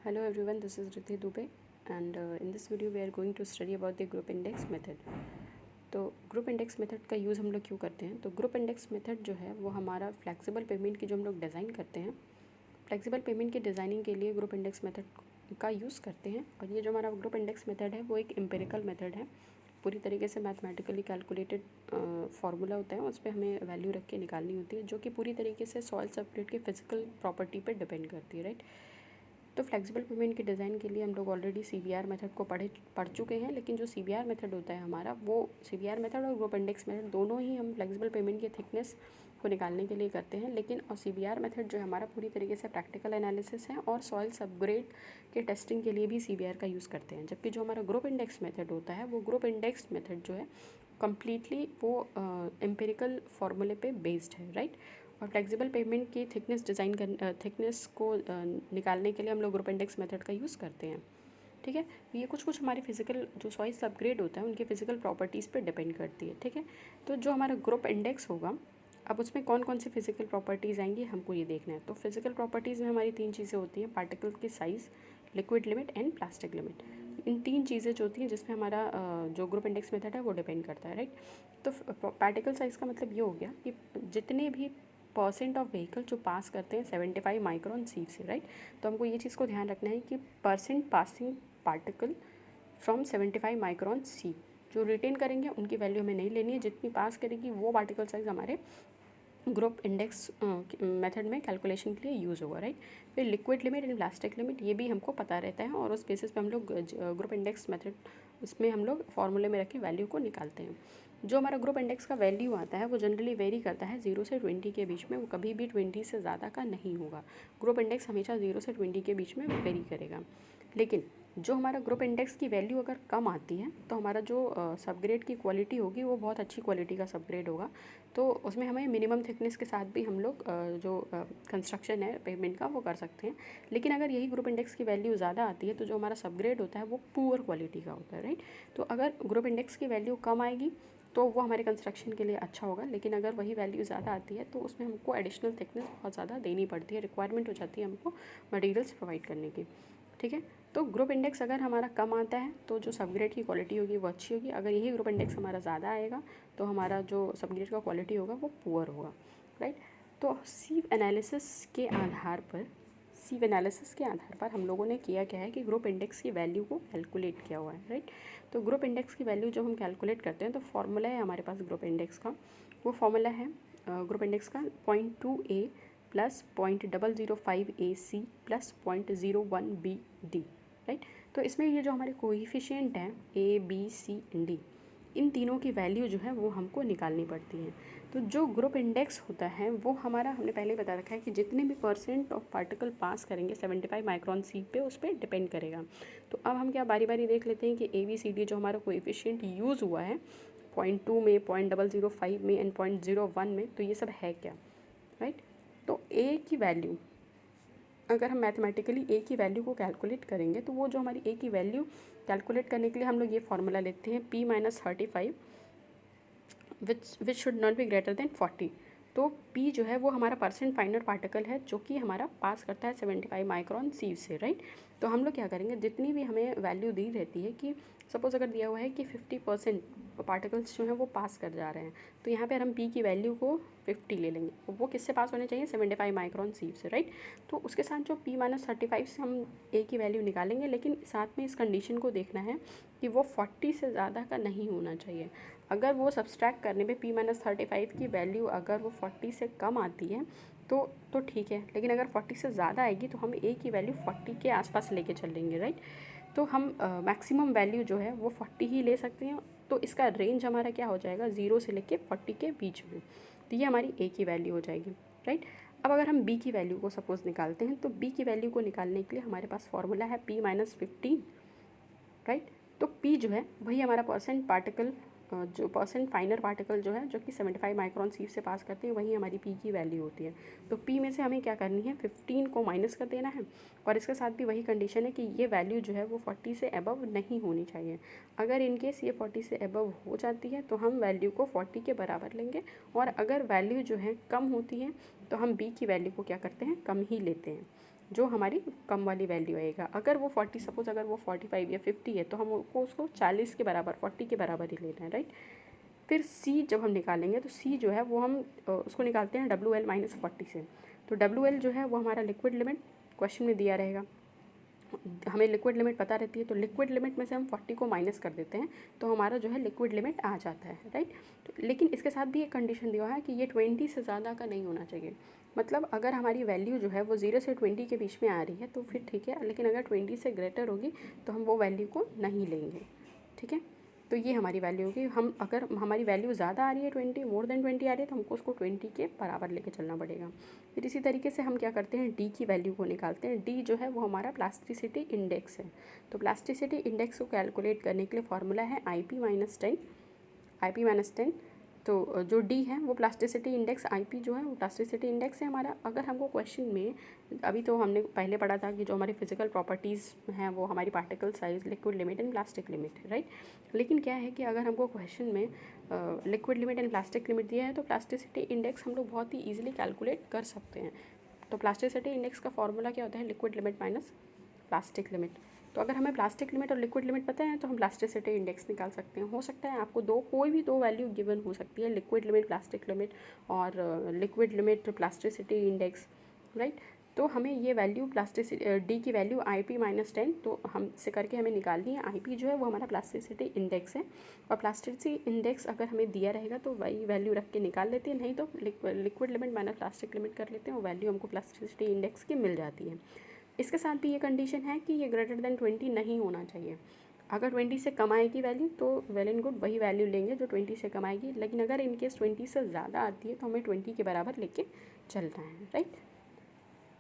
Hello everyone, this is Riddhi Dubey and in this video we are going to study about the group index method. तो group index method का use हम लोग क्यों करते हैं? तो ग्रुप इंडेक्स मेथड जो है वो हमारा फ्लेक्सिबल पेमेंट की जो हम लोग डिज़ाइन करते हैं, फ्लेक्सिबल पेमेंट की डिज़ाइनिंग के लिए ग्रुप इंडेक्स मेथड का यूज़ करते हैं। और ये जो हमारा ग्रुप इंडेक्स मेथड है वो एक एम्पिरिकल मेथड है, पूरी तरीके से मैथमेटिकली कैलकुलेटेड फार्मूला होता है, उस पर हमें वैल्यू रख के निकालनी होती है, जो कि पूरी तरीके से सॉइल सबग्रेड की फिजिकल प्रॉपर्टी पर डिपेंड करती है, राइट। तो फ्लेक्सिबल पेमेंट के डिज़ाइन के लिए हम लोग ऑलरेडी CVR मेथड को पढ़ चुके हैं, लेकिन जो CVR मेथड होता है हमारा, वो CVR मेथड और ग्रुप इंडेक्स मेथड दोनों ही हम फ्लेक्सिबल पेमेंट की थिकनेस को निकालने के लिए करते हैं। लेकिन और CVR मेथड जो है हमारा पूरी तरीके से प्रैक्टिकल एनालिसिस है और सॉइल सबग्रेड के टेस्टिंग के लिए भी CVR का यूज़ करते हैं। जबकि जो हमारा ग्रुप इंडेक्स मेथड होता है, वो ग्रुप इंडेक्स मेथड जो है कम्प्लीटली वो एम्पिरिकल फार्मूले पे बेस्ड है, राइट। और फ्लेक्सिबल पेमेंट की थिकनेस को निकालने के लिए हम लोग ग्रुप इंडेक्स मेथड का यूज़ करते हैं, ठीक है। ये कुछ हमारे फिजिकल जो सॉइल अपग्रेड होता है उनके फिजिकल प्रॉपर्टीज़ पे डिपेंड करती है, ठीक है। तो जो हमारा ग्रुप इंडेक्स होगा, अब उसमें कौन कौन सी फिजिकल प्रॉपर्टीज़ आएंगी हमको ये देखना है। तो फिजिकल प्रॉपर्टीज़ में हमारी 3 चीज़ें होती हैं: पार्टिकल की size, liquid limit and plastic limit. इन 3 चीज़ें जो होती हैं जिसमें हमारा जो ग्रुप इंडेक्स मेथड है वो डिपेंड करता है, राइट। तो पार्टिकल साइज़ का मतलब ये हो गया कि जितने भी परसेंट ऑफ व्हीकल जो पास करते हैं 75 माइक्रोन सीव से, राइट। तो हमको ये चीज़ को ध्यान रखना है कि percent passing particle from 75 micron सीव जो रिटेन करेंगे उनकी वैल्यू हमें नहीं लेनी है, जितनी पास करेगी वो पार्टिकल साइज हमारे ग्रुप इंडेक्स मेथड में कैलकुलेशन के लिए यूज़ होगा, राइट। फिर liquid limit and plastic limit ये भी हमको पता रहता है और उस बेसिस पे हम लोग ग्रुप इंडेक्स मेथड उसमें हम लोग फार्मूले में रख के वैल्यू को निकालते हैं। जो हमारा ग्रुप इंडेक्स का वैल्यू आता है वो जनरली वेरी करता है 0 से 20 के बीच में, वो कभी भी 20 से ज़्यादा का नहीं होगा। ग्रुप इंडेक्स हमेशा 0 से 20 के बीच में वेरी करेगा। लेकिन जो हमारा ग्रुप इंडेक्स की वैल्यू अगर कम आती है तो हमारा जो सबग्रेड की क्वालिटी होगी वो बहुत अच्छी क्वालिटी का सबग्रेड होगा। तो उसमें हमें मिनिमम थिकनेस के साथ भी हम लोग जो कंस्ट्रक्शन है पेमेंट का वो कर सकते हैं। लेकिन अगर यही ग्रुप इंडेक्स की वैल्यू ज़्यादा आती है तो जो हमारा सबग्रेड होता है वो पुअर क्वालिटी का होता है, राइट। तो अगर ग्रुप इंडेक्स की वैल्यू कम आएगी तो वो हमारे कंस्ट्रक्शन के लिए अच्छा होगा, लेकिन अगर वही वैल्यू ज़्यादा आती है तो उसमें हमको एडिशनल थिकनेस बहुत ज़्यादा देनी पड़ती है, रिक्वायरमेंट हो जाती है हमको मटेरियल्स प्रोवाइड करने की, ठीक है। तो ग्रुप इंडेक्स अगर हमारा कम आता है तो जो सबग्रेड की क्वालिटी होगी वो अच्छी होगी। अगर यही ग्रुप इंडेक्स हमारा ज़्यादा आएगा तो हमारा जो सबग्रेड का क्वालिटी होगा वो पुअर होगा, राइट। तो सीव एनालिसिस के आधार पर हम लोगों ने किया क्या है कि ग्रुप इंडेक्स की वैल्यू को कैलकुलेट किया हुआ है, राइट। तो ग्रुप इंडेक्स की वैल्यू जब हम कैलकुलेट करते हैं तो फॉर्मूला है हमारे पास ग्रुप इंडेक्स का, वो फॉर्मूला है ग्रुप इंडेक्स का 0.2A plus 0.005AC plus 0.01BD, right. तो इसमें ये जो हमारे कोएफिशिएंट हैं ABCD, इन तीनों की वैल्यू जो है वो हमको निकालनी पड़ती है। तो जो ग्रुप इंडेक्स होता है वो हमारा, हमने पहले बता रखा है कि जितने भी परसेंट ऑफ पार्टिकल पास करेंगे 75 माइक्रोन सीव पे उस पर डिपेंड करेगा। तो अब हम क्या बारी बारी देख लेते हैं कि ABCD जो हमारा कोएफिशिएंट यूज़ हुआ है 0.2 में, 0.005 में एंड 0.01 में, तो ये सब है क्या, राइट। तो A की वैल्यू अगर हम मैथमेटिकली A की वैल्यू को कैलकुलेट करेंगे तो वो जो हमारी A की वैल्यू कैलकुलेट करने के लिए हम लोग ये फार्मूला लेते हैं P minus 35 which should not be greater than 40। तो P जो है वो हमारा परसेंट फाइनर पार्टिकल है जो कि हमारा पास करता है 75 माइक्रोन सीव से, राइट। तो हम लोग क्या करेंगे, जितनी भी हमें वैल्यू दी रहती है कि सपोज़ अगर दिया हुआ है कि 50% पार्टिकल्स जो हैं वो पास कर जा रहे हैं, तो यहाँ पर हम P की वैल्यू को 50 ले लेंगे। वो किससे पास होने चाहिए, 75 माइक्रोन सीव से, राइट। तो उसके साथ जो P माइनस 35 से हम A की वैल्यू निकालेंगे, लेकिन साथ में इस कंडीशन को देखना है कि वो 40 से ज़्यादा का नहीं होना चाहिए। अगर वो सब्सट्रैक्ट करने पे P माइनस 35 की वैल्यू अगर वो 40 से कम आती है तो ठीक है, लेकिन अगर 40 से ज़्यादा आएगी तो हम A की वैल्यू 40 के आसपास लेके चलेंगे, राइट। तो हम मैक्सिमम वैल्यू जो है वो 40 ही ले सकते हैं। तो इसका रेंज हमारा क्या हो जाएगा, 0 से लेके 40 के बीच में। तो ये हमारी A की वैल्यू हो जाएगी, राइट। अब अगर हम B की वैल्यू को सपोज़ निकालते हैं तो B की वैल्यू को निकालने के लिए हमारे पास फॉर्मूला है P माइनस 15, राइट। तो P जो है वही हमारा परसेंट पार्टिकल, जो परसेंट फाइनर पार्टिकल जो है जो कि 75 माइक्रोन सीव से पास करते हैं, वही हमारी P की वैल्यू होती है। तो P में से हमें क्या करनी है, 15 को माइनस कर देना है। और इसके साथ भी वही कंडीशन है कि ये वैल्यू जो है वो 40 से अबव नहीं होनी चाहिए। अगर इनकेस ये 40 से अबव हो जाती है तो हम वैल्यू को 40 के बराबर लेंगे, और अगर वैल्यू जो है कम होती है तो हम B की वैल्यू को क्या करते हैं, कम ही लेते हैं। जो हमारी कम वाली वैल्यू आएगा। अगर वो 40 सपोज अगर वो 45 या 50 है तो हमको उसको 40 के बराबर 40 के बराबर ही लेना है, राइट। फिर सी जब हम निकालेंगे तो सी जो है वो हम उसको निकालते हैं WL माइनस 40 से। तो WL जो है वो हमारा लिक्विड लिमिट क्वेश्चन में दिया रहेगा, हमें लिक्विड लिमिट पता रहती है, तो लिक्विड लिमिट में से हम 40 को माइनस कर देते हैं तो हमारा जो है लिक्विड लिमिट आ जाता है, राइट। तो लेकिन इसके साथ भी एक कंडीशन दिया हुआ है कि ये 20 से ज़्यादा का नहीं होना चाहिए। मतलब अगर हमारी वैल्यू जो है वो 0 से 20 के बीच में आ रही है तो फिर ठीक है, लेकिन अगर 20 से ग्रेटर होगी तो हम वो वैल्यू को नहीं लेंगे, ठीक है। तो ये हमारी वैल्यू होगी। हम अगर हमारी वैल्यू ज़्यादा आ रही है 20 मोर देन 20 आ रही है तो हमको उसको 20 के बराबर लेके चलना पड़ेगा। फिर इसी तरीके से हम क्या करते हैं, डी की वैल्यू को निकालते हैं। डी जो है वो हमारा प्लास्टिसिटी इंडेक्स है। तो प्लास्टिसिटी इंडेक्स को कैलकुलेट करने के लिए फॉर्मूला है IP माइनस 10। तो जो डी है वो प्लास्टिसिटी इंडेक्स, IP जो है वो प्लास्टिसिटी इंडेक्स है हमारा। अगर हमको क्वेश्चन में, अभी तो हमने पहले पढ़ा था कि जो हमारी फिजिकल प्रॉपर्टीज़ हैं वो हमारी particle size, liquid limit and plastic limit है, राइट। लेकिन क्या है कि अगर हमको क्वेश्चन में liquid limit and plastic limit दिया है तो प्लास्टिसिटी इंडेक्स हम लोग बहुत ही ईजिली कैलकुलेट कर सकते हैं। तो प्लास्टिसिटी इंडेक्स का फॉर्मूला क्या होता है, liquid limit minus plastic limit. तो अगर हमें प्लास्टिक लिमिट और लिक्विड लिमिट पता है तो हम प्लास्टिसिटी इंडेक्स निकाल सकते हैं। हो सकता है आपको कोई भी दो वैल्यू गिवन हो सकती है, लिक्विड लिमिट प्लास्टिक लिमिट और liquid limit plasticity index, right. तो हमें ये वैल्यू प्लास्टिसिटी डी की वैल्यू IP माइनस 10 तो हम से करके हमें निकालनी है। IP जो है वो हमारा प्लास्टिसिटी इंडेक्स है और प्लास्टिसिटी इंडेक्स अगर हमें दिया रहेगा तो वही वैल्यू रख के निकाल लेते हैं, नहीं तो liquid limit minus plastic limit कर लेते हैं और वैल्यू हमको प्लास्टिसिटी इंडेक्स की मिल जाती है। इसके साथ भी ये कंडीशन है कि ये ग्रेटर देन 20 नहीं होना चाहिए। अगर 20 से कम आएगी वैल्यू तो वेल एंड गुड, वही वैल्यू लेंगे जो 20 से कम आएगी। लेकिन अगर इनकेस 20 से ज़्यादा आती है तो हमें 20 के बराबर लेके चलना है, राइट।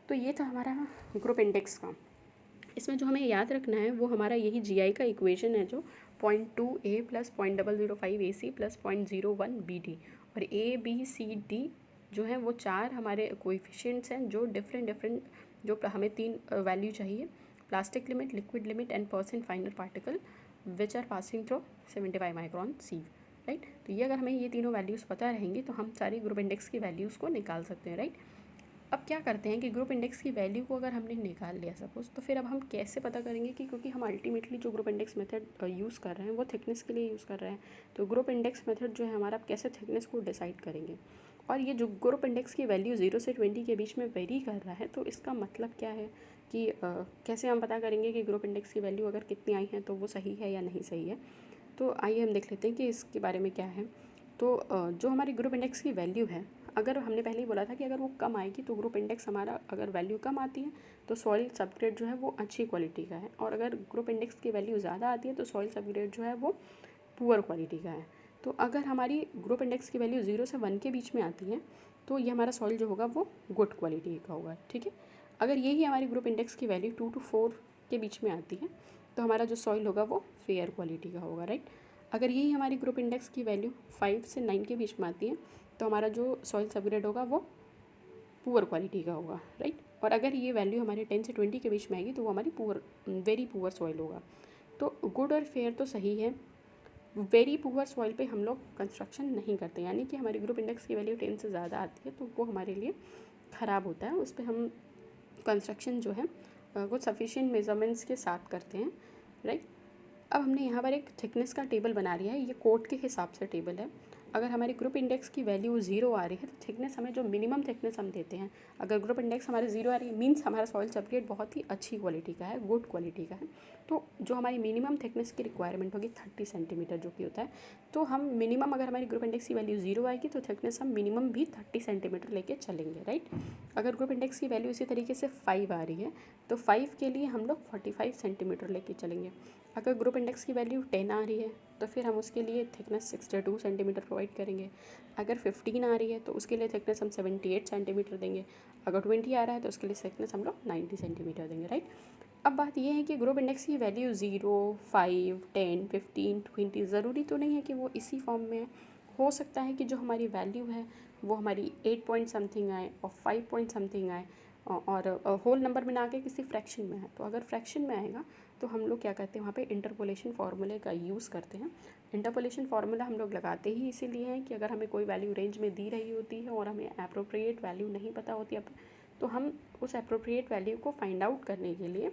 तो ये था हमारा ग्रुप इंडेक्स का। इसमें जो हमें याद रखना है वो हमारा यही GI का इक्वेशन है, जो 0.2A plus 0.005AC plus 0.01BD और ABCD जो है वो चार हमारे कोएफिशिएंट्स हैं जो डिफरेंट जो हमें तीन वैल्यू चाहिए, plastic limit, liquid limit and percent final particle which are passing through 75 micron sieve, right. तो ये अगर हमें ये तीनों वैल्यूज़ पता रहेंगी तो हम सारी ग्रुप इंडेक्स की वैल्यूज़ को निकाल सकते हैं, राइट। अब क्या करते हैं कि ग्रुप इंडेक्स की वैल्यू को अगर हमने निकाल लिया सपोज, तो फिर अब हम कैसे पता करेंगे कि, क्योंकि हम अल्टीमेटली जो ग्रुप इंडेक्स मेथड यूज़ कर रहे हैं वो थिकनेस के लिए यूज़ कर रहे हैं, तो ग्रुप इंडेक्स मेथड जो है हमारा, अब कैसे थिकनेस को डिसाइड करेंगे। और ये जो ग्रुप इंडेक्स की वैल्यू 0 से 20 के बीच में वेरी कर रहा है तो इसका मतलब क्या है कि कैसे हम पता करेंगे कि ग्रुप इंडेक्स की वैल्यू अगर कितनी आई है तो वो सही है या नहीं सही है। तो आइए हम देख लेते हैं कि इसके बारे में क्या है। तो जो हमारी ग्रुप इंडेक्स की वैल्यू है, अगर हमने पहले ही बोला था कि अगर वो कम आएगी तो ग्रुप इंडेक्स हमारा, अगर वैल्यू कम आती है तो सॉइल सबग्रेड जो है वो अच्छी क्वालिटी का है, और अगर ग्रुप इंडेक्स की वैल्यू ज़्यादा आती है तो सॉइल सबग्रेड जो है वो पुअर क्वालिटी का है। तो अगर हमारी ग्रुप इंडेक्स की वैल्यू 0 से 1 के बीच में आती है तो ये हमारा सॉइल जो होगा वो गुड क्वालिटी का होगा, ठीक है। अगर यही हमारी ग्रुप इंडेक्स की वैल्यू 2 to 4 के बीच में आती है तो हमारा जो सॉइल होगा वो फेयर क्वालिटी का होगा, राइट। अगर यही हमारी ग्रुप इंडेक्स की वैल्यू 5 से 9 के बीच में आती है तो हमारा जो सॉइल सबग्रेड होगा वो पुअर क्वालिटी का होगा, राइट। और अगर ये वैल्यू हमारे 10 से 20 के बीच में आएगी तो वो हमारी वेरी पुअर सॉइल होगा। तो गुड और फेयर तो सही है, वेरी पुअर सॉइल पे हम लोग कंस्ट्रक्शन नहीं करते, यानी कि हमारी ग्रुप इंडेक्स की वैल्यू 10 से ज़्यादा आती है तो वो हमारे लिए ख़राब होता है, उस पर हम कंस्ट्रक्शन जो है वो सफिशिएंट मेजरमेंट्स के साथ करते हैं, राइट। अब हमने यहाँ पर एक थिकनेस का टेबल बना लिया है, ये कोड के हिसाब से टेबल है। अगर हमारी ग्रुप इंडेक्स की वैल्यू 0 आ रही है तो थिकनेस हमें जो मिनिमम थिकनेस हम देते हैं, अगर ग्रुप इंडेक्स हमारे 0 आ रही है मीन्स हमारा सॉइल सबग्रेड बहुत ही अच्छी क्वालिटी का है, गुड क्वालिटी का है। तो जो हमारी मिनिमम थिकनेस की रिक्वायरमेंट होगी 30 सेंटीमीटर जो कि होता है, तो हम मिनिमम, अगर हमारी ग्रुप इंडेक्स की वैल्यू 0 आएगी तो थिकनेस हम मिनिमम भी 30 सेंटीमीटर लेके चलेंगे, राइट। अगर ग्रुप इंडेक्स की वैल्यू इसी तरीके से 5 आ रही है तो 5 के लिए हम लोग 45 सेंटीमीटर लेके चलेंगे। अगर ग्रुप इंडेक्स की वैल्यू 10 आ रही है तो फिर हम उसके लिए थिकनेस 62 सेंटीमीटर प्रोवाइड करेंगे। अगर 15 आ रही है तो उसके लिए थिकनेस हम 78 सेंटीमीटर देंगे। अगर 20 आ रहा है तो उसके लिए थिकनेस हम लोग 90 सेंटीमीटर देंगे, राइट। अब बात यह है कि ग्रुप इंडेक्स की वैल्यू 0, 5, 10, 15, 20 ज़रूरी तो नहीं है कि वो इसी फॉर्म में है। हो सकता है कि जो हमारी वैल्यू है वो हमारी 8 पॉइंट समथिंग आए और 5 पॉइंट समथिंग आए और होल नंबर में ना आके किसी फ्रैक्शन में है। तो अगर फ्रैक्शन में आएगा तो हम लोग क्या करते हैं, वहाँ पे इंटरपोलेशन फार्मूले का यूज़ करते हैं। इंटरपोलेशन फार्मूला हम लोग लगाते ही इसीलिए हैं कि अगर हमें कोई वैल्यू रेंज में दी रही होती है और हमें एप्रोप्रिएट वैल्यू नहीं पता होती, अब तो हम उस अप्रोप्रिएट वैल्यू को फाइंड आउट करने के लिए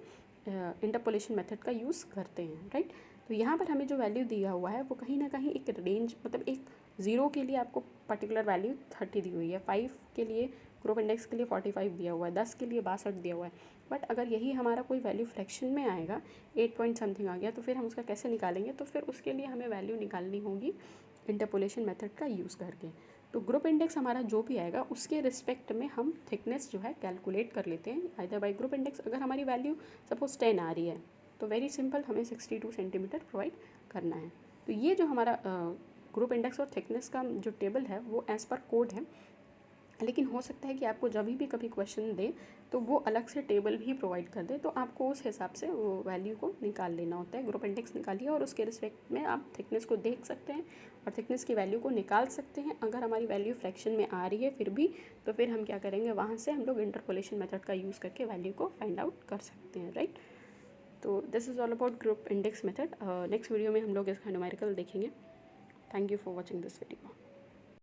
इंटरपोलेशन मेथड का यूज़ करते हैं, राइट। तो यहाँ पर हमें जो वैल्यू दिया हुआ है वो कहीं ना कहीं एक रेंज, मतलब एक 0 के लिए आपको पर्टिकुलर वैल्यू 30 दी हुई है, 5 के लिए ग्रुप इंडेक्स के लिए 45 दिया हुआ है, 10 के लिए 62 दिया हुआ है। बट अगर यही हमारा कोई वैल्यू फ्रैक्शन में आएगा, 8 पॉइंट समथिंग आ गया, तो फिर हम उसका कैसे निकालेंगे? तो फिर उसके लिए हमें वैल्यू निकालनी होगी इंटरपोलेशन मेथड का यूज़ करके। तो ग्रुप इंडेक्स हमारा जो भी आएगा उसके रिस्पेक्ट में हम थिकनेस जो है कैलकुलेट कर लेते हैं आइदर बाई ग्रुप इंडेक्स। अगर हमारी वैल्यू सपोज 10 आ रही है तो वेरी सिंपल, हमें 62 सेंटीमीटर प्रोवाइड करना है। तो ये जो हमारा ग्रुप इंडेक्स और थिकनेस का जो टेबल है वो एज़ पर कोड है, लेकिन हो सकता है कि आपको जब भी कभी क्वेश्चन दे तो वो अलग से टेबल भी प्रोवाइड कर दे, तो आपको उस हिसाब से वो वैल्यू को निकाल लेना होता है। ग्रुप इंडेक्स निकालिए और उसके रिस्पेक्ट में आप थिकनेस को देख सकते हैं और थिकनेस की वैल्यू को निकाल सकते हैं। अगर हमारी वैल्यू फ्रैक्शन में आ रही है फिर भी, तो फिर हम क्या करेंगे, वहाँ से हम लोग इंटरपोलेशन मेथड का यूज़ करके वैल्यू को फाइंड आउट कर सकते हैं, राइट। तो this is all about group index method. Next video में हम लोग इसका न्यूमेरिकल देखेंगे। Thank you for watching this video.